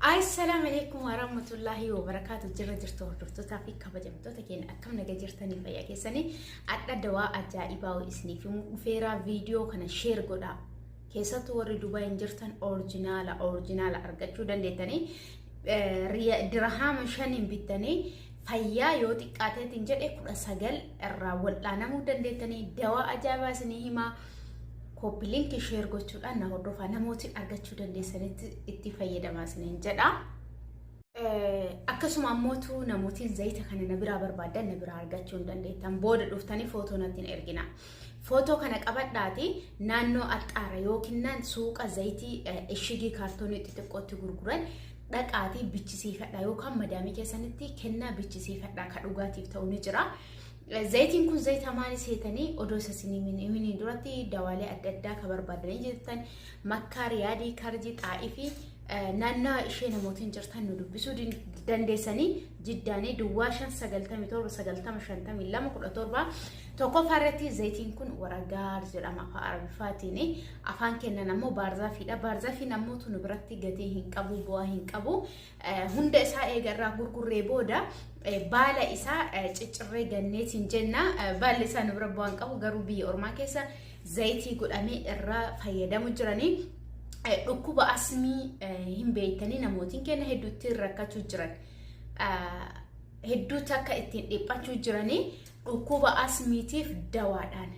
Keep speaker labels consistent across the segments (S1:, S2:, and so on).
S1: Assalamu alaikum warahmatullahi wabarakatuh. Jirtu hordoftoota fi kabajamtoota keenya akkam nagaa jirtanii fayyaa keessanii adda dawaa ajaa'ibaa isiniif dhufeera viidiyoo kana share godhaa. Keessattuu warri Dubai jirtan originala argachuu dandeettanii dirhama 5 bittanii fayyaa yoo xiqqaateetiin jedhe 19 irraa wal'aanamuu dandeettanii dawaa ajaa'ibaa isinii himaa. Copy link share gochuudhaan na hordofaa namooti argachuu dandeessanitti itti fayyadamaa isiniin jedha. Akkasuma ammootu namootiin zayita kana na biraa barbaadan na biraa argachuu dandeettan booda dhuftanii footoo nattiin ergina. Footoo kana qabadhaati naannoo axxaara yookiin suuqa zayitii ishigii kaartoonii xixiqqootti gurguran dhaqaatii bichisiifadha yookaan madaamii keessanitti kennaa bichisiifadha ka dhugaatiif ta'u ni jira. Zayitiin kun zayita maali seetanii odoo isiniin duratti dawaalee adda addaa ka barbaadanii jirtan makkaa riyaadii karjii xaa'ii fi naannoo ishee namootiin jirtan nu dubbisuu dandeessanii jiddaanii duwwaa 597 tokkoffaarratti zayitiin kun waragaar jedhama afaan arabiffaatiin afaan kennan ammoo baarzaafiidha. Baarzaafiin ammoo nu biratti gatii hin qabu bu'aa hin qabu hunda isaa eegarraa gurgurree booda baala isaa ciccirree ganneetiin jenna baalli isaa nu bira bu'aan qabu garuu biyya ormaa keessa zayitii godhamee irraa fayyadamu jiranii. Dhukkuba asmii hin beeytanii namootiin kenna hedduutti rakkachuu jiran hedduutti akka ittiin dhiphachuu jiranii dhukkuba asmiitiif dawaadhaan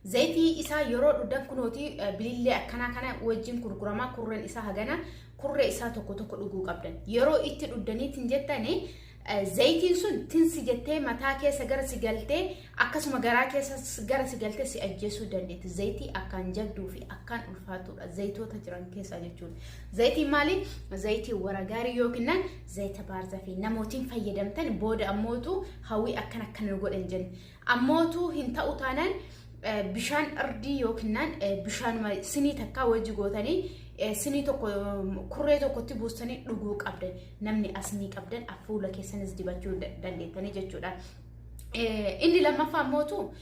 S1: zayitii isaa yeroo dhudhan kunooti bilillee akkana kana wajjin gurguramaa kurreen isaa hagana kurree isaa tokko dhuguu qabdan yeroo itti dhuddaniitiin jettanii zayitiin sun tinsi jettee mataa keessa gara si galtee akkasuma garaa keessa gara si galtee si ajjeesuu dandeetti. Zayitii akkaan jabduu fi akkaan ulfaatudha zayitoota jiran keessa jechuudha. Zayitiin maali? Zayitii waragaarii yookiin zayita baarzafii namootiin fayyadamtan booda ammootu hawwii akkana godhan jenna. Ammootu hin ta'u taanaan bishaan irdii yookiin bishaan sinii takkaa wajji gootanii sinii tokko kurree tokkotti buustanii dhuguu qabdan namni asmii qabdan fuula keessanis dibachuu dandeettanii jechuudha. Inni lammaffaa ammootu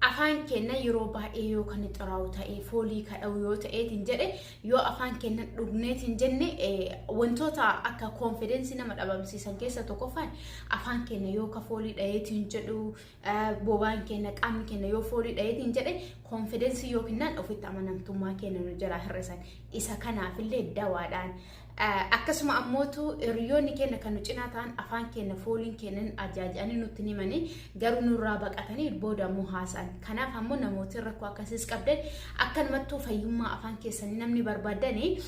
S1: afaan kenna yeroo baay'ee yoo kan xiraa'u ta'ee foolii kadhau yoo ta'eetiin jedhe yoo afaan kenna dhugneetiin jenne wantoota akka confidence nama dhabamsiisan keessa tokkoffaan afaan kenna yoo ka foolii dhayeetiin jedhu bobaan kenna qaamni kenna yoo foolii dhayeetiin jedhe confidence yookiin ofitti amanamtummaa kenna nu jala hir'isan isa kanaafillee dawaadhaan akkasuma ammootu hiriyoonni kenna kan nu cinaa ta'an afaan kenna fooliin kennan ajaajanii nutti himanii garuu nurraa baqatanii booda ammoo haasa'an. Kanaaf ammoo namooti rakkoo akkasiis qabdan akkanumattuu fayyummaa afaan keessanii namni barbaadanii